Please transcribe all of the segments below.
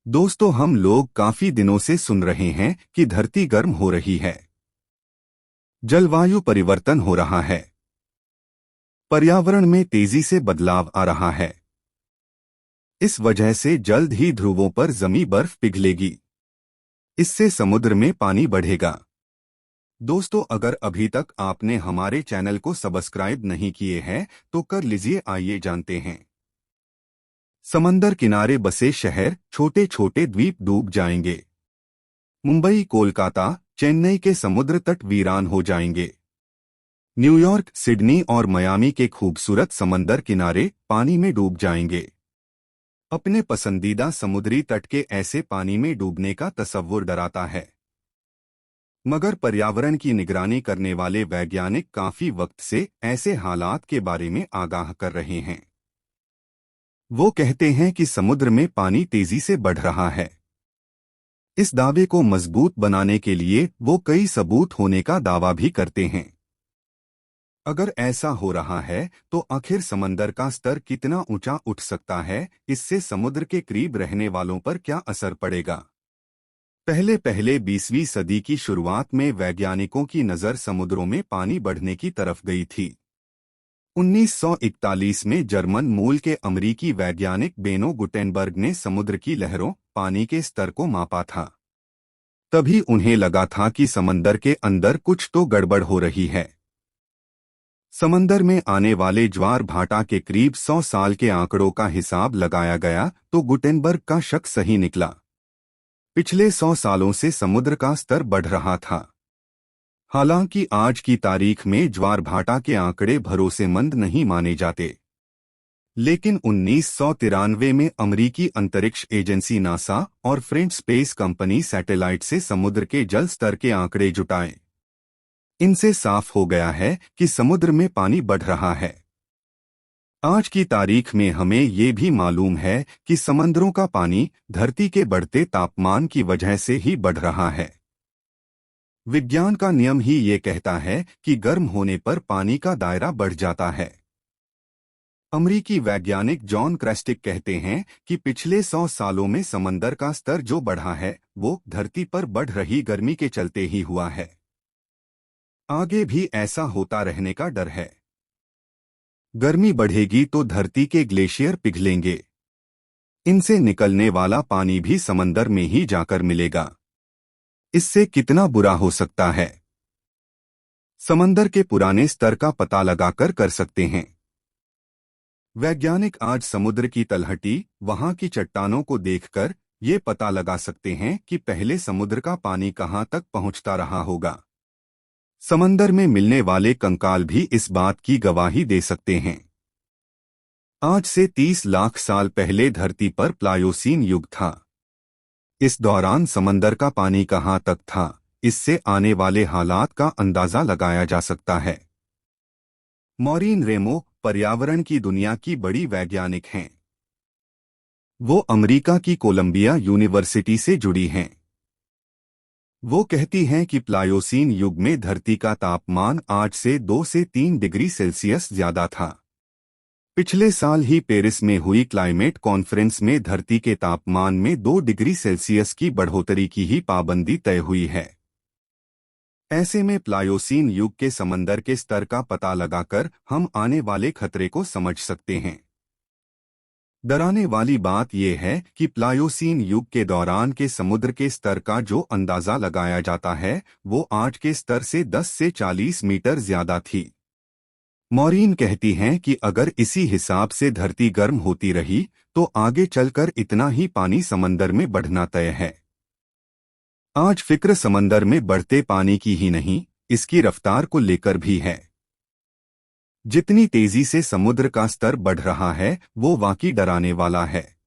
दोस्तों, हम लोग काफी दिनों से सुन रहे हैं कि धरती गर्म हो रही है। जलवायु परिवर्तन हो रहा है। पर्यावरण में तेजी से बदलाव आ रहा है। इस वजह से जल्द ही ध्रुवों पर जमी बर्फ पिघलेगी। इससे समुद्र में पानी बढ़ेगा। दोस्तों, अगर अभी तक आपने हमारे चैनल को सब्सक्राइब नहीं किए हैं तो कर लीजिए। आइए जानते हैं। समंदर किनारे बसे शहर, छोटे छोटे द्वीप डूब जाएंगे। मुंबई, कोलकाता, चेन्नई के समुद्र तट वीरान हो जाएंगे। न्यूयॉर्क, सिडनी और मियामी के खूबसूरत समंदर किनारे पानी में डूब जाएंगे। अपने पसंदीदा समुद्री तट के ऐसे पानी में डूबने का तसव्वुर डराता है, मगर पर्यावरण की निगरानी करने वाले वैज्ञानिक काफी वक्त से ऐसे हालात के बारे में आगाह कर रहे हैं। वो कहते हैं कि समुद्र में पानी तेजी से बढ़ रहा है। इस दावे को मजबूत बनाने के लिए वो कई सबूत होने का दावा भी करते हैं। अगर ऐसा हो रहा है तो आखिर समंदर का स्तर कितना ऊंचा उठ सकता है? इससे समुद्र के करीब रहने वालों पर क्या असर पड़ेगा? पहले पहले 20वीं सदी की शुरुआत में वैज्ञानिकों की नज़र समुद्रों में पानी बढ़ने की तरफ गई थी। 1941 में जर्मन मूल के अमरीकी वैज्ञानिक बेनो गुटेनबर्ग ने समुद्र की लहरों, पानी के स्तर को मापा था। तभी उन्हें लगा था कि समंदर के अंदर कुछ तो गड़बड़ हो रही है। समंदर में आने वाले ज्वार भाटा के करीब 100 साल के आंकड़ों का हिसाब लगाया गया तो गुटेनबर्ग का शक सही निकला। पिछले 100 सालों से समुद्र का स्तर बढ़ रहा था। हालांकि आज की तारीख में ज्वार भाटा के आंकड़े भरोसेमंद नहीं माने जाते, लेकिन 1993 में अमेरिकी अंतरिक्ष एजेंसी नासा और फ्रेंच स्पेस कंपनी सैटेलाइट से समुद्र के जल स्तर के आंकड़े जुटाए। इनसे साफ हो गया है कि समुद्र में पानी बढ़ रहा है। आज की तारीख में हमें ये भी मालूम है कि समंदरों का पानी धरती के बढ़ते तापमान की वजह से ही बढ़ रहा है। विज्ञान का नियम ही ये कहता है कि गर्म होने पर पानी का दायरा बढ़ जाता है। अमेरिकी वैज्ञानिक जॉन क्रेस्टिक कहते हैं कि पिछले 100 सालों में समंदर का स्तर जो बढ़ा है वो धरती पर बढ़ रही गर्मी के चलते ही हुआ है। आगे भी ऐसा होता रहने का डर है। गर्मी बढ़ेगी तो धरती के ग्लेशियर पिघलेंगे। इनसे निकलने वाला पानी भी समंदर में ही जाकर मिलेगा। इससे कितना बुरा हो सकता है, समंदर के पुराने स्तर का पता लगाकर कर सकते हैं। वैज्ञानिक आज समुद्र की तलहटी, वहां की चट्टानों को देखकर ये पता लगा सकते हैं कि पहले समुद्र का पानी कहां तक पहुंचता रहा होगा। समंदर में मिलने वाले कंकाल भी इस बात की गवाही दे सकते हैं। आज से 30 लाख साल पहले धरती पर प्लायोसीन युग था। इस दौरान समंदर का पानी कहां तक था, इससे आने वाले हालात का अंदाजा लगाया जा सकता है। मॉरीन रेमो पर्यावरण की दुनिया की बड़ी वैज्ञानिक हैं। वो अमेरिका की कोलंबिया यूनिवर्सिटी से जुड़ी हैं। वो कहती हैं कि प्लायोसीन युग में धरती का तापमान आज से 2 से 3 डिग्री सेल्सियस ज्यादा था। पिछले साल ही पेरिस में हुई क्लाइमेट कॉन्फ्रेंस में धरती के तापमान में 2 डिग्री सेल्सियस की बढ़ोतरी की ही पाबंदी तय हुई है। ऐसे में प्लायोसीन युग के समंदर के स्तर का पता लगाकर हम आने वाले खतरे को समझ सकते हैं। डराने वाली बात यह है कि प्लायोसीन युग के दौरान के समुद्र के स्तर का जो अंदाजा लगाया जाता है वो आज के स्तर से 10 से 40 मीटर ज्यादा थी। मॉरीन कहती हैं कि अगर इसी हिसाब से धरती गर्म होती रही तो आगे चलकर इतना ही पानी समंदर में बढ़ना तय है। आज फिक्र समंदर में बढ़ते पानी की ही नहीं, इसकी रफ्तार को लेकर भी है। जितनी तेजी से समुद्र का स्तर बढ़ रहा है वो वाकई डराने वाला है।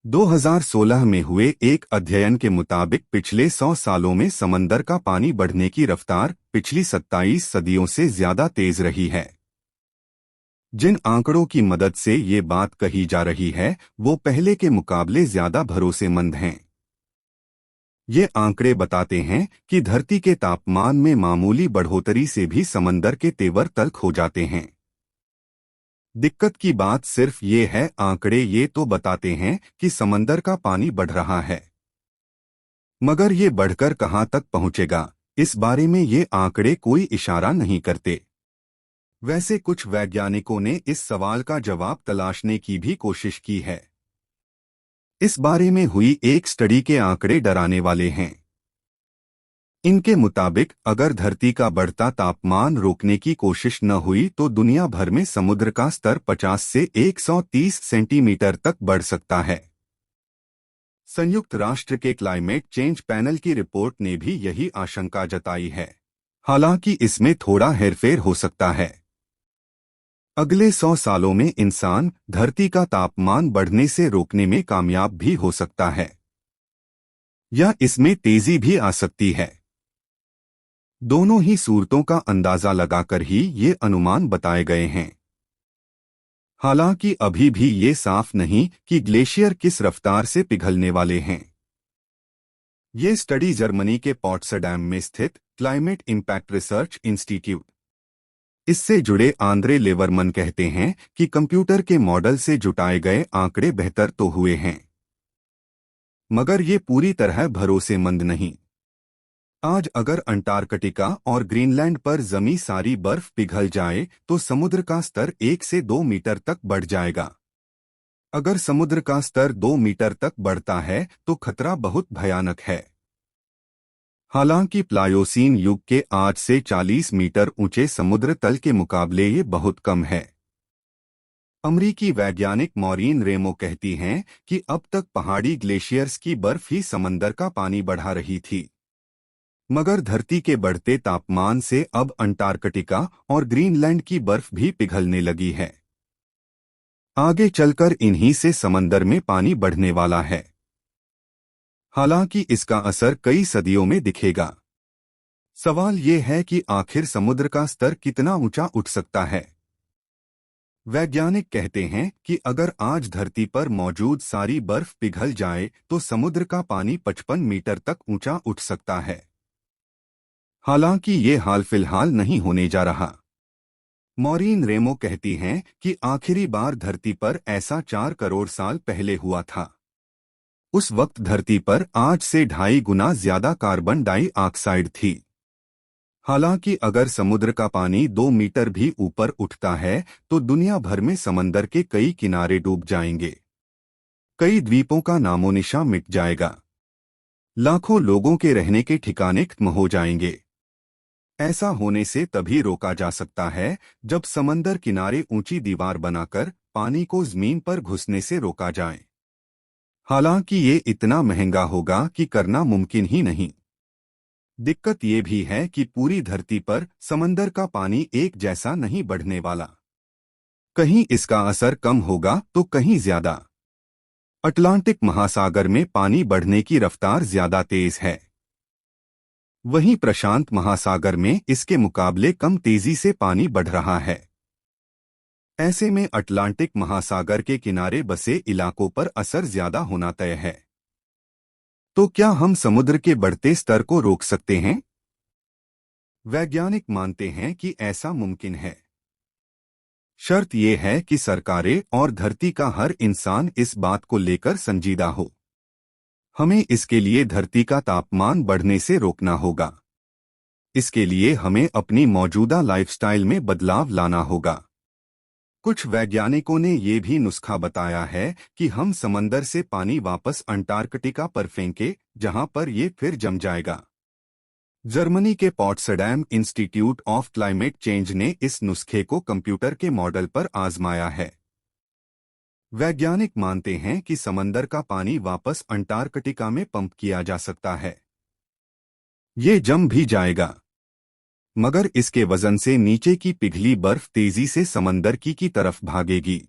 2016 में हुए एक अध्ययन के मुताबिक पिछले 100 सालों में समंदर का पानी बढ़ने की रफ्तार पिछली 27 सदियों से ज्यादा तेज रही है। जिन आंकड़ों की मदद से ये बात कही जा रही है वो पहले के मुकाबले ज्यादा भरोसेमंद हैं। ये आंकड़े बताते हैं कि धरती के तापमान में मामूली बढ़ोतरी से भी समंदर के तेवर तल्ख हो जाते हैं। दिक्कत की बात सिर्फ ये है, आंकड़े ये तो बताते हैं कि समंदर का पानी बढ़ रहा है, मगर ये बढ़कर कहां तक पहुंचेगा, इस बारे में ये आंकड़े कोई इशारा नहीं करते। वैसे कुछ वैज्ञानिकों ने इस सवाल का जवाब तलाशने की भी कोशिश की है। इस बारे में हुई एक स्टडी के आंकड़े डराने वाले हैं। इनके मुताबिक अगर धरती का बढ़ता तापमान रोकने की कोशिश न हुई तो दुनिया भर में समुद्र का स्तर 50 से 130 सेंटीमीटर तक बढ़ सकता है। संयुक्त राष्ट्र के क्लाइमेट चेंज पैनल की रिपोर्ट ने भी यही आशंका जताई है। हालांकि इसमें थोड़ा हेरफेर हो सकता है। अगले 100 सालों में इंसान धरती का तापमान बढ़ने से रोकने में कामयाब भी हो सकता है, या इसमें तेजी भी आ सकती है। दोनों ही सूरतों का अंदाजा लगाकर ही ये अनुमान बताए गए हैं। हालांकि अभी भी ये साफ नहीं कि ग्लेशियर किस रफ्तार से पिघलने वाले हैं। ये स्टडी जर्मनी के पोट्सडाम में स्थित क्लाइमेट इम्पैक्ट रिसर्च इंस्टीट्यूट, इससे जुड़े आंद्रे लेवरमन कहते हैं कि कंप्यूटर के मॉडल से जुटाए गए आंकड़े बेहतर तो हुए हैं, मगर ये पूरी तरह भरोसेमंद नहीं। आज अगर अंटार्कटिका और ग्रीनलैंड पर जमी सारी बर्फ पिघल जाए तो समुद्र का स्तर 1 से 2 मीटर तक बढ़ जाएगा। अगर समुद्र का स्तर 2 मीटर तक बढ़ता है तो खतरा बहुत भयानक है। हालांकि प्लायोसीन युग के आज से 40 मीटर ऊंचे समुद्र तल के मुकाबले ये बहुत कम है। अमरीकी वैज्ञानिक मॉरीन रेमो कहती हैं कि अब तक पहाड़ी ग्लेशियर्स की बर्फ ही समंदर का पानी बढ़ा रही थी, मगर धरती के बढ़ते तापमान से अब अंटार्कटिका और ग्रीनलैंड की बर्फ भी पिघलने लगी है। आगे चलकर इन्हीं से समंदर में पानी बढ़ने वाला है। हालांकि इसका असर कई सदियों में दिखेगा। सवाल ये है कि आखिर समुद्र का स्तर कितना ऊंचा उठ सकता है। वैज्ञानिक कहते हैं कि अगर आज धरती पर मौजूद सारी बर्फ पिघल जाए तो समुद्र का पानी 55 मीटर तक ऊंचा उठ सकता है। हालांकि ये हाल फिलहाल नहीं होने जा रहा। मॉरीन रेमो कहती हैं कि आखिरी बार धरती पर ऐसा 4 करोड़ साल पहले हुआ था। उस वक्त धरती पर आज से 2.5 गुना ज्यादा कार्बन डाइऑक्साइड थी। हालांकि अगर समुद्र का पानी 2 मीटर भी ऊपर उठता है तो दुनिया भर में समंदर के कई किनारे डूब जाएंगे। कई द्वीपों का नामोनिशान मिट जाएगा। लाखों लोगों के रहने के ठिकाने खत्म हो जाएंगे। ऐसा होने से तभी रोका जा सकता है जब समंदर किनारे ऊंची दीवार बनाकर पानी को जमीन पर घुसने से रोका जाए। हालांकि ये इतना महंगा होगा कि करना मुमकिन ही नहीं। दिक्कत ये भी है कि पूरी धरती पर समंदर का पानी एक जैसा नहीं बढ़ने वाला। कहीं इसका असर कम होगा तो कहीं ज्यादा। अटलांटिक महासागर में पानी बढ़ने की रफ्तार ज्यादा तेज है, वहीं प्रशांत महासागर में इसके मुकाबले कम तेजी से पानी बढ़ रहा है। ऐसे में अटलांटिक महासागर के किनारे बसे इलाकों पर असर ज्यादा होना तय है। तो क्या हम समुद्र के बढ़ते स्तर को रोक सकते हैं? वैज्ञानिक मानते हैं कि ऐसा मुमकिन है। शर्त यह है कि सरकारें और धरती का हर इंसान इस बात को लेकर संजीदा हो। हमें इसके लिए धरती का तापमान बढ़ने से रोकना होगा। इसके लिए हमें अपनी मौजूदा लाइफस्टाइल में बदलाव लाना होगा। कुछ वैज्ञानिकों ने ये भी नुस्खा बताया है कि हम समंदर से पानी वापस अंटार्कटिका पर फेंके, जहां पर ये फिर जम जाएगा। जर्मनी के Potsdam institute of climate change ने इस नुस्खे को कंप्यूटर के मॉडल पर आजमाया है। वैज्ञानिक मानते हैं कि समंदर का पानी वापस अंटार्कटिका में पंप किया जा सकता है। ये जम भी जाएगा, मगर इसके वजन से नीचे की पिघली बर्फ तेजी से समंदर की तरफ भागेगी।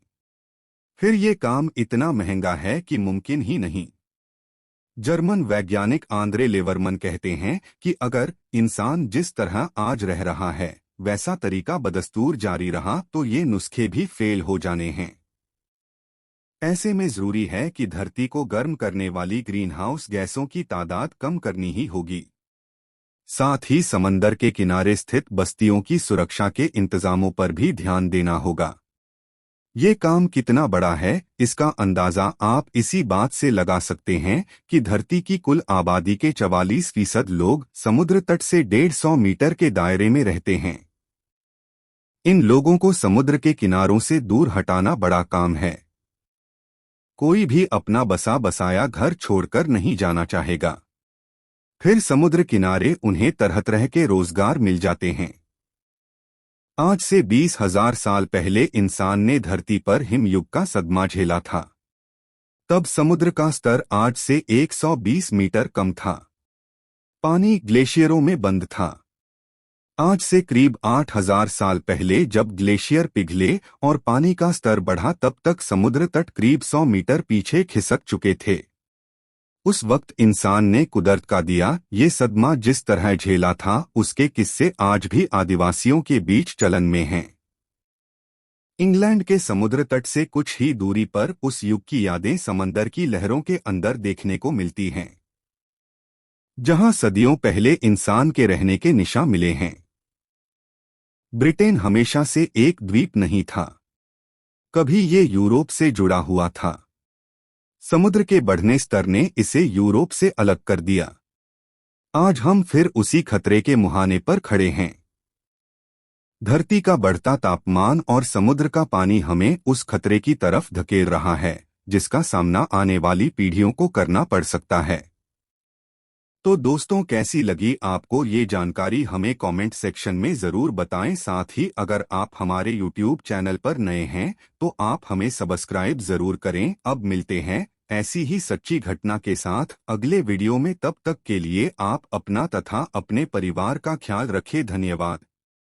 फिर ये काम इतना महंगा है कि मुमकिन ही नहीं। जर्मन वैज्ञानिक आंद्रे लेवरमन कहते हैं कि अगर इंसान जिस तरह आज रह रहा है वैसा तरीका बदस्तूर जारी रहा तो ये नुस्खे भी फेल हो जाने हैं। ऐसे में जरूरी है कि धरती को गर्म करने वाली ग्रीनहाउस गैसों की तादाद कम करनी ही होगी। साथ ही समंदर के किनारे स्थित बस्तियों की सुरक्षा के इंतजामों पर भी ध्यान देना होगा। ये काम कितना बड़ा है, इसका अंदाजा आप इसी बात से लगा सकते हैं कि धरती की कुल आबादी के 44% लोग समुद्र तट से 150 मीटर के दायरे में रहते हैं। इन लोगों को समुद्र के किनारों से दूर हटाना बड़ा काम है। कोई भी अपना बसा बसाया घर छोड़कर नहीं जाना चाहेगा। फिर समुद्र किनारे उन्हें तरह तरह के रोजगार मिल जाते हैं। आज से 20,000 साल पहले इंसान ने धरती पर हिमयुग का सदमा झेला था। तब समुद्र का स्तर आज से 120 मीटर कम था। पानी ग्लेशियरों में बंद था। आज से करीब 8,000 साल पहले जब ग्लेशियर पिघले और पानी का स्तर बढ़ा, तब तक समुद्र तट करीब 100 मीटर पीछे खिसक चुके थे। उस वक्त इंसान ने कुदरत का दिया ये सदमा जिस तरह झेला था, उसके किस्से आज भी आदिवासियों के बीच चलन में हैं। इंग्लैंड के समुद्र तट से कुछ ही दूरी पर उस युग की यादें समंदर की लहरों के अंदर देखने को मिलती हैं, जहां सदियों पहले इंसान के रहने के निशान मिले हैं। ब्रिटेन हमेशा से एक द्वीप नहीं था, कभी ये यूरोप से जुड़ा हुआ था। समुद्र के बढ़ने स्तर ने इसे यूरोप से अलग कर दिया। आज हम फिर उसी खतरे के मुहाने पर खड़े हैं। धरती का बढ़ता तापमान और समुद्र का पानी हमें उस खतरे की तरफ धकेल रहा है, जिसका सामना आने वाली पीढ़ियों को करना पड़ सकता है। तो दोस्तों, कैसी लगी आपको ये जानकारी, हमें कमेंट सेक्शन में ज़रूर बताएं। साथ ही अगर आप हमारे YouTube चैनल पर नए हैं तो आप हमें सब्सक्राइब ज़रूर करें। अब मिलते हैं ऐसी ही सच्ची घटना के साथ अगले वीडियो में। तब तक के लिए आप अपना तथा अपने परिवार का ख्याल रखें। धन्यवाद।